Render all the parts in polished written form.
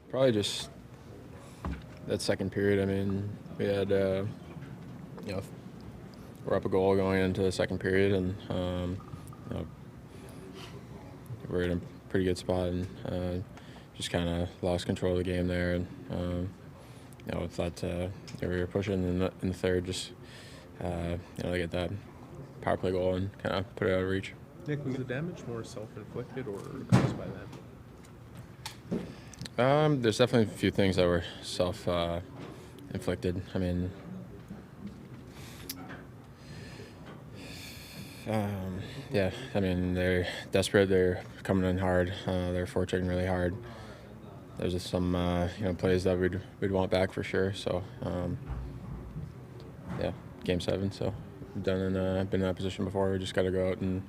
Probably just that second period. I mean, we had, we're up a goal going into the second period, and we're in a pretty good spot, and just kind of lost control of the game there. And thought we were pushing in the third, just they get that power play goal and kind of put it out of reach. Nick, was the damage more self-inflicted or caused by them? There's definitely a few things that were self-inflicted. I mean, they're desperate. They're coming in hard. They're forechecking really hard. There's just some plays that we'd want back for sure. So Game 7. So we've been in that position before. We just got to go out and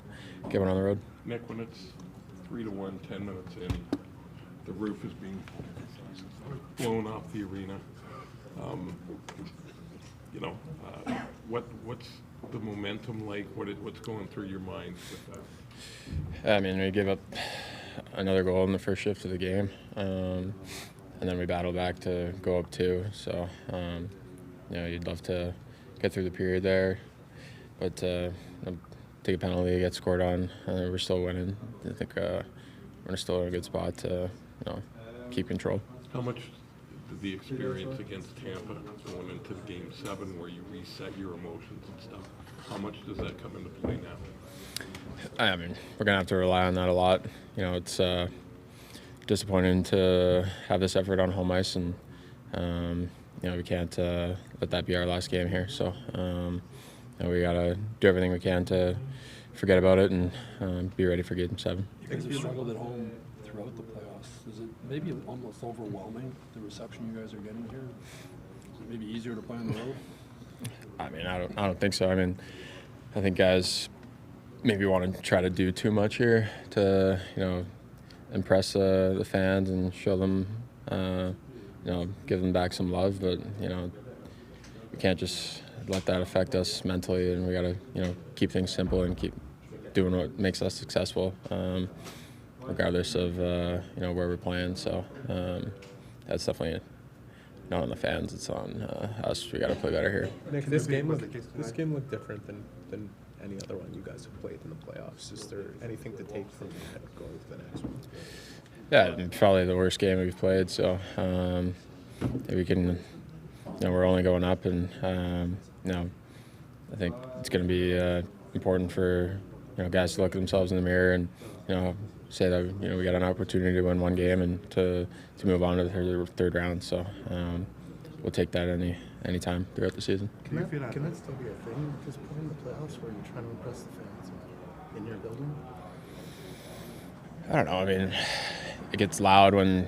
get one on the road. Nick, when it's 3-1, 10 minutes in, the roof is being blown off the arena. What's the momentum like? What's going through your mind with that? I mean, we gave up another goal in the first shift of the game, and then we battled back to go up 2. So, you'd love to get through the period there, but take a penalty, get scored on, and we're still winning. I think we're still in a good spot to keep control. How much did the experience against Tampa going into the Game 7 where you reset your emotions and stuff, how much does that come into play now? I mean, we're going to have to rely on that a lot. It's disappointing to have this effort on home ice, and, we can't let that be our last game here. So, we got to do everything we can to forget about it and be ready for Game 7. You guys have struggled at home throughout the playoffs. Is it maybe almost overwhelming, the reception you guys are getting here? Is it maybe easier to play on the road? I mean, I don't think so. I mean, I think guys maybe want to try to do too much here to, impress the fans and show them, give them back some love. But, we can't just let that affect us mentally, and we got to, keep things simple and keep doing what makes us successful, regardless of, where we're playing. So that's definitely not on the fans. It's on us. We got to play better here. Nick, this game looked different than any other one you guys have played in the playoffs. Is there anything to take from that going to the next one? Yeah, probably the worst game we've played. So we can, we're only going up, and I think it's going to be important for guys to look at themselves in the mirror and say that we got an opportunity to win one game and to move on to the third round. So we'll take that any time throughout the season. Can that still be a thing at this point in the playoffs where you're trying to impress the fans in your building? I don't know. I mean, it gets loud when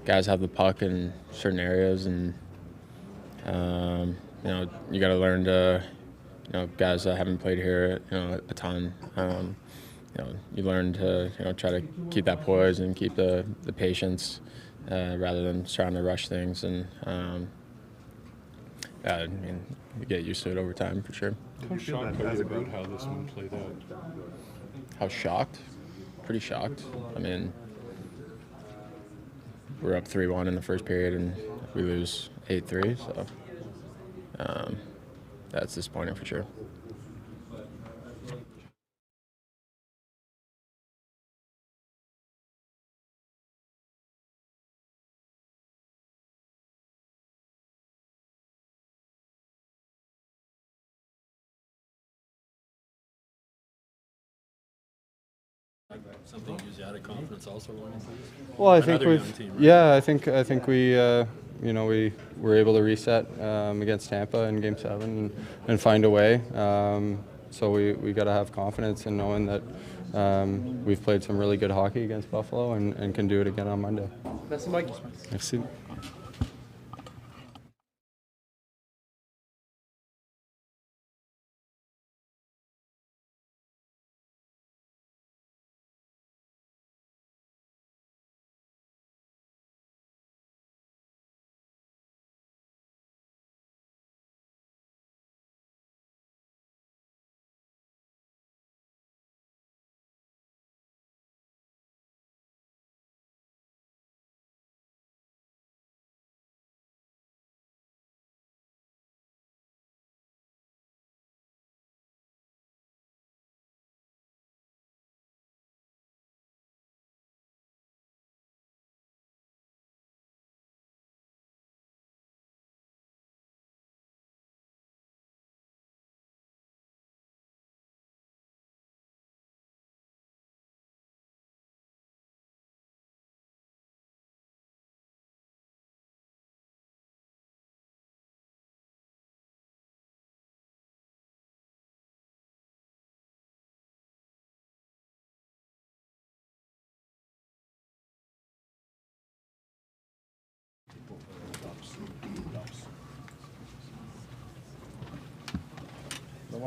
guys have the puck in certain areas, and you got to learn to, guys that haven't played here, a ton. You learn to try to keep that poise and keep the patience rather than trying to rush things. And I mean, you get used to it over time for sure. How shocked are you about how this one played out? How shocked? Pretty shocked. I mean, we're up 3-1 in the first period and we lose 8-3. So that's disappointing for sure. Something gives you out of confidence also winning. Well, I think I think we we were able to reset against Tampa in Game 7 and find a way. So we got to have confidence in knowing that we've played some really good hockey against Buffalo and can do it again on Monday. That's Mike. Merci.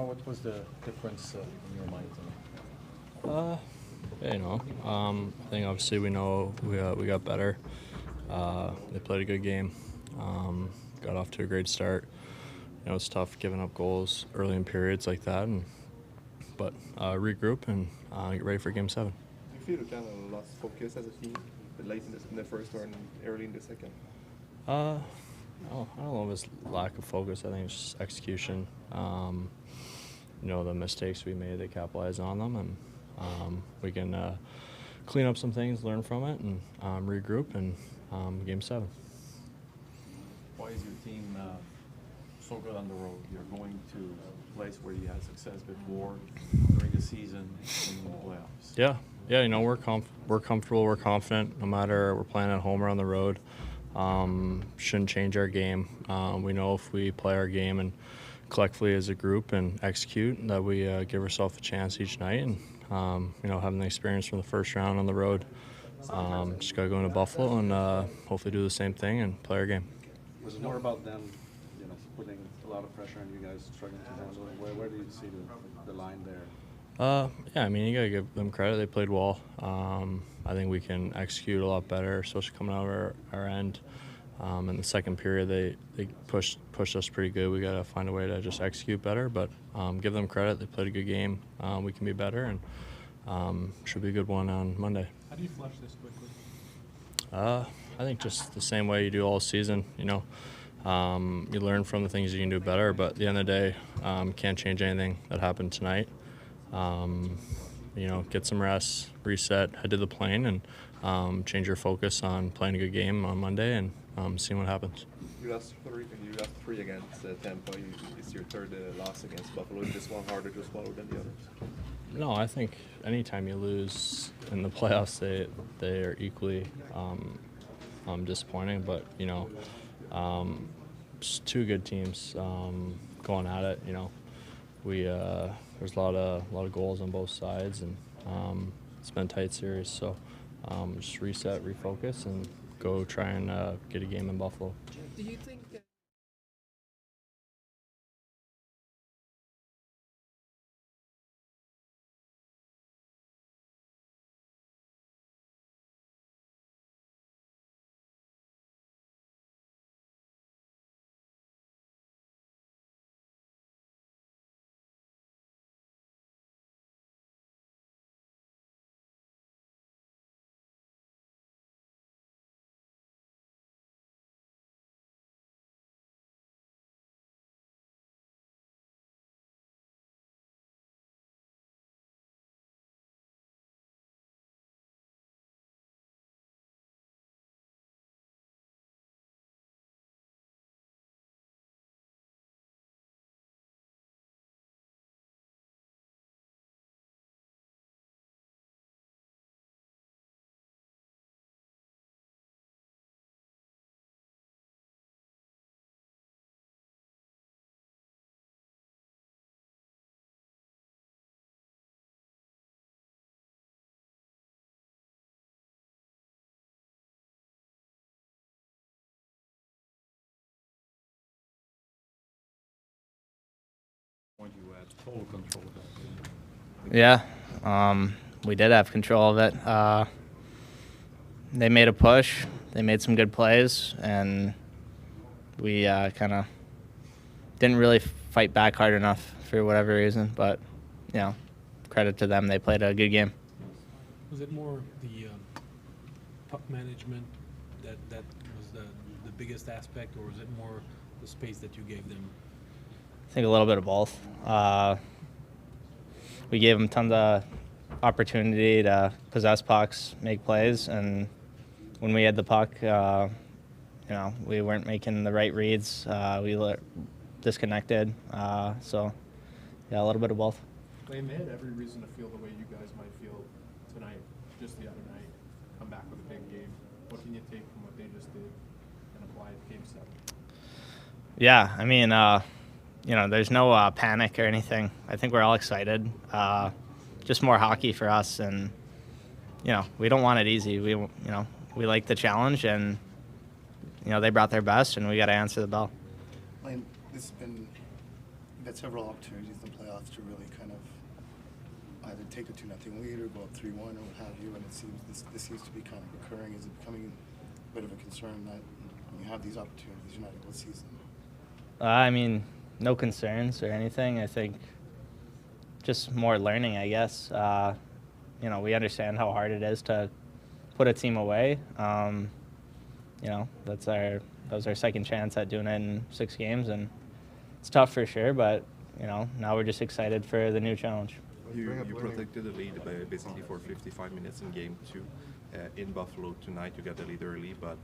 what was the difference in your mind tonight? Yeah, I think obviously we know we got better. They played a good game. Got off to a great start. It's tough giving up goals early in periods like that, but regroup and get ready for Game 7. Do you feel you kind of lost focus as a team, late in the first or early in the second? I don't know if it's lack of focus. I think it's just execution. The mistakes we made, they capitalize on them, and we can clean up some things, learn from it, and regroup in Game 7. Why is your team so good on the road? You're going to a place where you had success before during the season in the playoffs. Yeah. We're comfortable. We're confident. No matter we're playing at home or on the road, shouldn't change our game. We know if we play our game and collectively as a group and execute, that we give ourselves a chance each night. And having the experience from the first round on the road, just gotta go into Buffalo and hopefully do the same thing and play our game. Was it more about them, putting a lot of pressure on you guys, struggling to handle it? Where do you see the line there? You gotta give them credit. They played well. I think we can execute a lot better, especially coming out of our end. In the second period, they pushed us pretty good. We gotta find a way to just execute better, but give them credit. They played a good game. We can be better, and should be a good one on Monday. How do you flush this quickly? I think just the same way you do all season. You learn from the things you can do better, but at the end of the day, can't change anything that happened tonight. Get some rest, reset, head to the plane, and change your focus on playing a good game on Monday and seeing what happens. You lost three against Tampa. It's your third loss against Buffalo. Is this one harder to swallow than the others? No, I think anytime you lose in the playoffs, they are equally disappointing. But just two good teams going at it. There's a lot of goals on both sides, and it's been a tight series. So just reset, refocus, and go try and get a game in Buffalo. Do you think? You had total control of that game. Yeah, we did have control of it. They made a push. They made some good plays, and we kind of didn't really fight back hard enough for whatever reason. But, credit to them. They played a good game. Was it more the puck management that was the biggest aspect, or was it more the space that you gave them? I think a little bit of both. We gave them tons of opportunity to possess pucks, make plays, and when we had the puck, we weren't making the right reads. We disconnected. So, a little bit of both. They had every reason to feel the way you guys might feel tonight, just the other night. Come back with a big game. What can you take from what they just did and apply it to Game 7? Yeah, there's no panic or anything. I think we're all excited. Just more hockey for us, and we don't want it easy. We like the challenge, and they brought their best, and we got to answer the bell. This has been had several opportunities in the playoffs to really kind of either take a 2-0 lead or go up 3-1 or what have you, and it seems this seems to be kind of recurring. Is it becoming a bit of a concern that when you have these opportunities, you're not able to seize them? I mean, no concerns or anything. I think just more learning, I guess. You know, we understand how hard it is to put a team away. You know, that was our second chance at doing it in 6 games, and it's tough for sure. But you know, now we're just excited for the new challenge. You protected the lead basically for 55 minutes in game 2. In Buffalo tonight, you got the lead early, but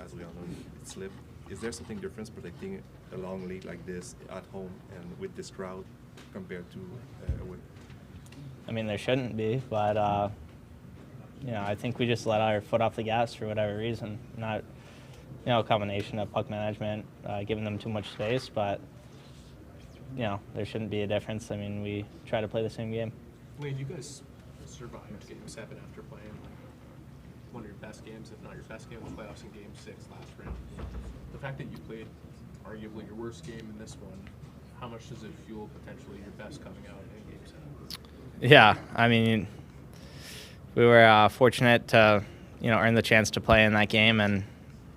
as we all know, it slipped. Is there something different protecting a long lead like this at home and with this crowd compared to away? I mean, there shouldn't be, but you know, I think we just let our foot off the gas for whatever reason. Not, you know, a combination of puck management, giving them too much space, but you know, there shouldn't be a difference. I mean, we try to play the same game. Wayne, you guys survived Game 7 after playing one of your best games, if not your best game in the playoffs in Game 6 last round. The fact that you played arguably your worst game in this one, how much does it fuel potentially your best coming out in Game 7? Yeah, I mean, we were fortunate to, you know, earn the chance to play in that game and,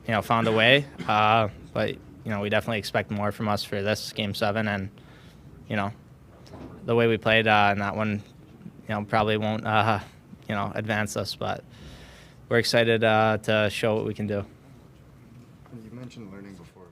you know, found a way. But, you know, we definitely expect more from us for this Game 7. And, you know, the way we played in that one, you know, probably won't, you know, advance us. But we're excited to show what we can do. You mentioned learning before.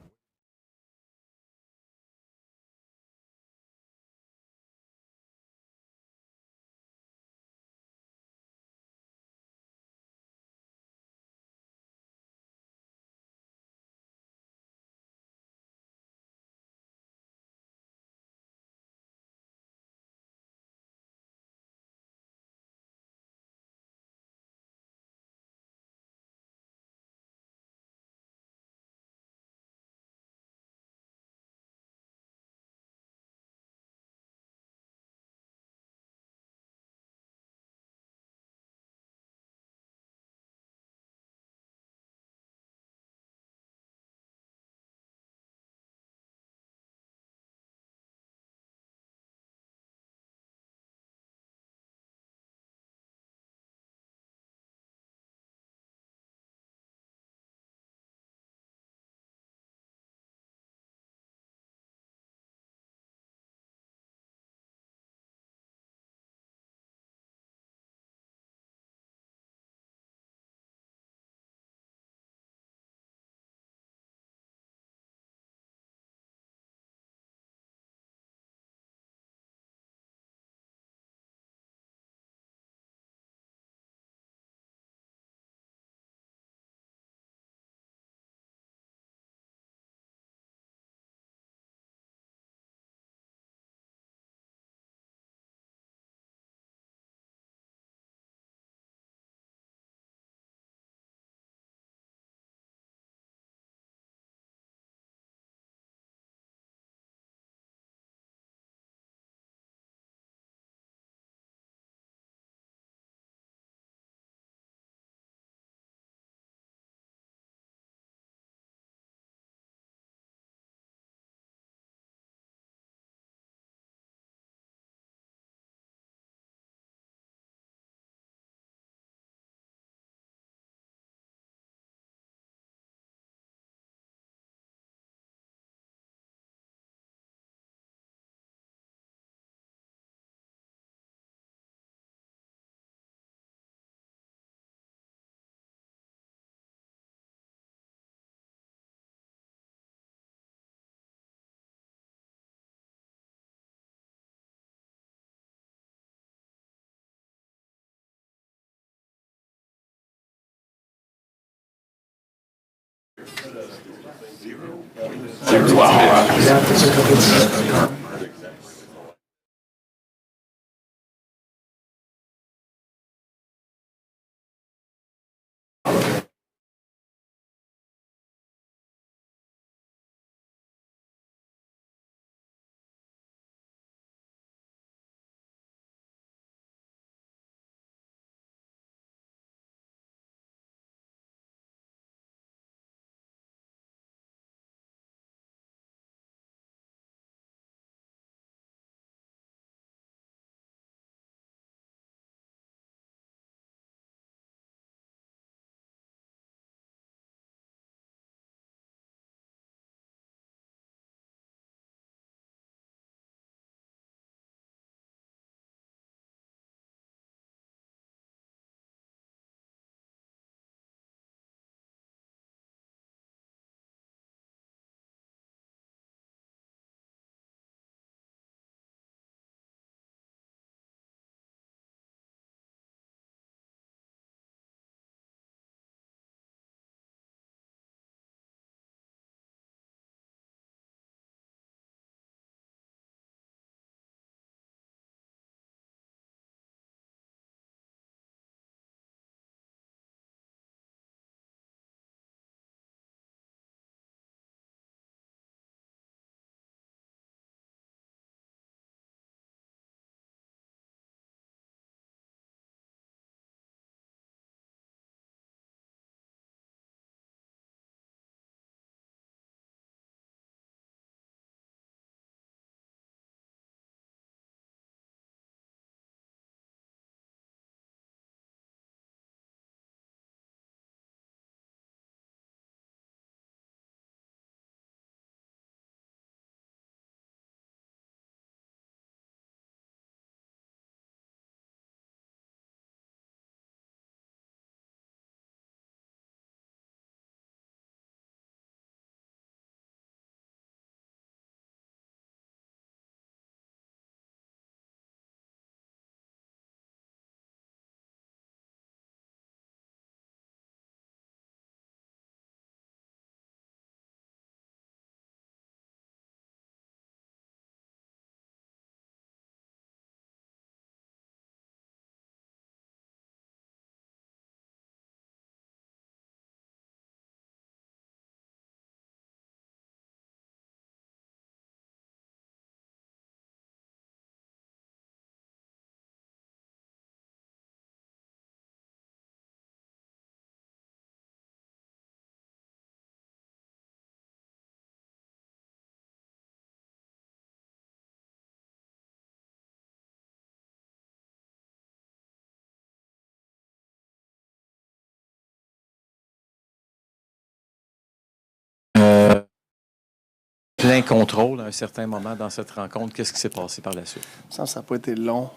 plein contrôle à un certain moment dans cette rencontre. Qu'est-ce qui s'est passé par la suite? Ça n'a pas été long.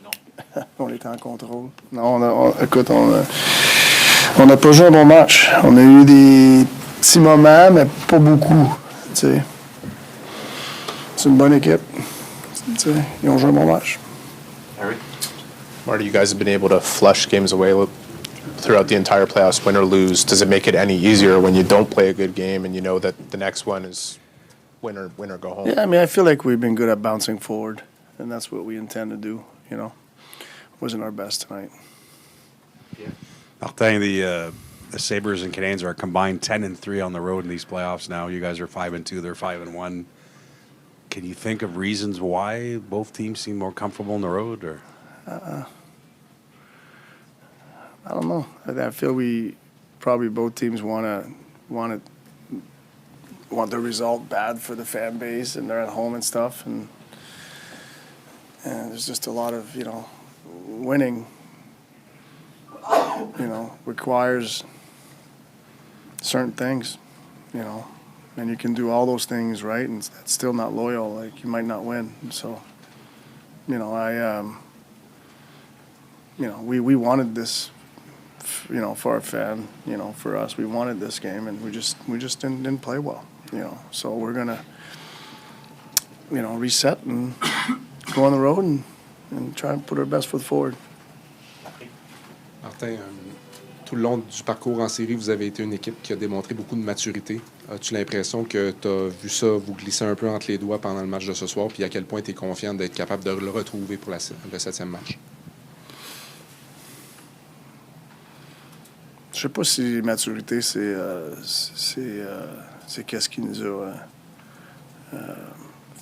Non. On était en contrôle. Non, écoute, on n'a pas joué un bon match. On a eu des petits moments, mais pas beaucoup. Tu sais. C'est une bonne équipe. Tu sais, ils ont joué un bon match. Marty, you guys have been able to flush games away throughout the entire playoffs, win or lose. Does it make it any easier when you don't play a good game and you know that the next one is win or go home? Yeah, I mean, I feel like we've been good at bouncing forward, and that's what we intend to do, you know. Wasn't our best tonight. Yeah. Martin, the Sabres and Canadiens are combined 10-3 on the road in these playoffs now. You guys are 5-2, they're 5-1. Can you think of reasons why both teams seem more comfortable on the road, or? I don't know. I feel we probably both teams want the result bad for the fan base, and they're at home and stuff, and there's just a lot of, you know, winning, you know, requires certain things, you know, and you can do all those things right, and that's still not loyal. Like, you might not win. So, you know, you know, we wanted this, you know, for our fan, you know, for us, we wanted this game, and we just didn't play well, you know. So we're gonna, you know, reset and go on the road and try and put our best foot forward. Martin, tout le long du parcours en série, vous avez été une équipe qui a démontré beaucoup de maturité. As-tu l'impression que tu as vu ça vous glisser un peu entre les doigts pendant le match de ce soir, puis à quel point tu es confiant d'être capable de le retrouver pour le 7e match? Je sais pas si maturité, c'est qu'est-ce qui nous a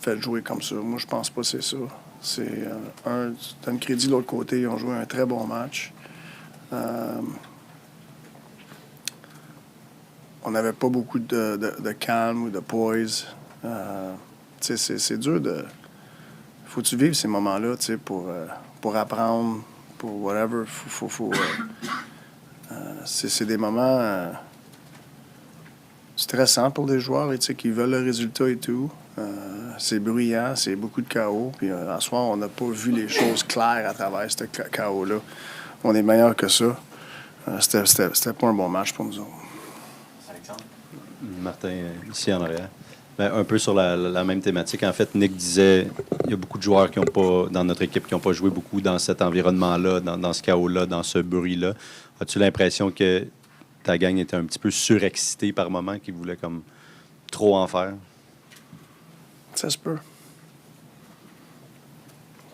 fait jouer comme ça. Moi, je pense pas que c'est ça. C'est tu donnes crédit de l'autre côté, ils ont joué un très bon match. On n'avait pas beaucoup de calme ou de poise. C'est dur de... Faut que tu vives ces moments-là, tu sais, pour apprendre, pour whatever. C'est des moments stressants pour les joueurs, tu sais, qui veulent le résultat et tout. C'est bruyant, c'est beaucoup de chaos. Puis à ce soir, on n'a pas vu les choses claires à travers ce chaos-là. On est meilleur que ça. C'était pas un bon match pour nous autres. Martin, ici en arrière. Ben, un peu sur la même thématique. En fait, Nick disait il y a beaucoup de joueurs qui ont pas, dans notre équipe qui n'ont pas joué beaucoup dans cet environnement-là, dans ce chaos-là, dans ce bruit-là. As-tu l'impression que ta gang était un petit peu surexcitée par moments, qu'ils voulaient comme trop en faire? Ça se peut.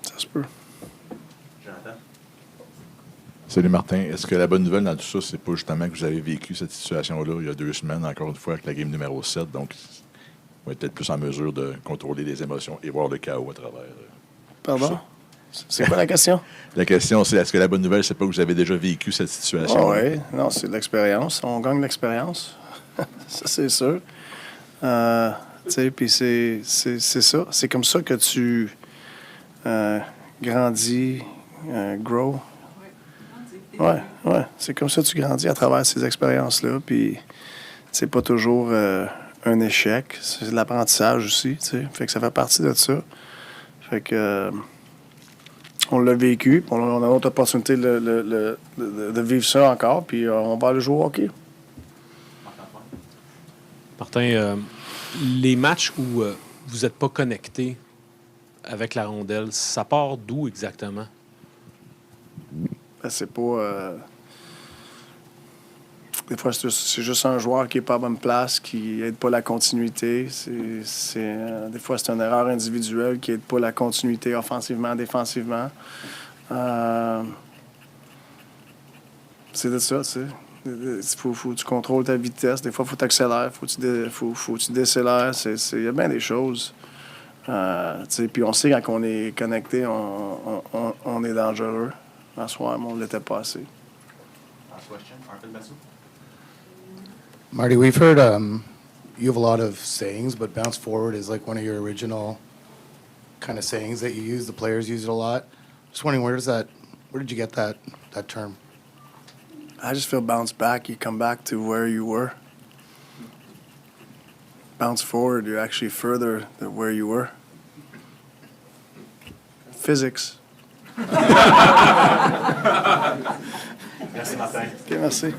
Ça se peut. Jonathan? Salut Martin. Est-ce que la bonne nouvelle dans tout ça, c'est pas justement que vous avez vécu cette situation-là il y a 2 semaines, encore une fois, avec la game numéro 7, donc vous êtes peut-être plus en mesure de contrôler les émotions et voir le chaos à travers. Pardon? C'est quoi la question? La question, c'est est-ce que la bonne nouvelle, c'est pas que vous avez déjà vécu cette situation? Oui, non, c'est de l'expérience. On gagne de l'expérience. Ça, c'est sûr. Tu sais, puis c'est ça. C'est comme ça que tu grandis, grow. Ouais. C'est comme ça que tu grandis à travers ces expériences-là. Puis c'est pas toujours un échec. C'est de l'apprentissage aussi, tu sais. Fait que ça fait partie de ça. Fait que on l'a vécu. On a l'autre opportunité de vivre ça encore. Puis on va aller jouer au hockey. Martin, les matchs où vous n'êtes pas connecté avec la rondelle, ça part d'où exactement? Ben, c'est pas... Des fois, c'est juste un joueur qui n'est pas à bonne place, qui n'aide pas la continuité. Des fois, c'est une erreur individuelle qui n'aide pas la continuité offensivement, défensivement. C'est de ça, tu sais. Il faut que tu contrôles ta vitesse. Des fois, il faut que tu accélères, faut que tu décélères. Il y a bien des choses. Puis on sait quand on est connecté, on est dangereux. À soir, mais on ne l'était pas assez. Last question, Arthur Bassou. Marty, we've heard you have a lot of sayings, but bounce forward is like one of your original kind of sayings that you use. The players use it a lot. Just wondering, where did you get that term? I just feel bounce back. You come back to where you were. bounce forward, you're actually further than where you were. Physics. Merci Martin. Okay, merci.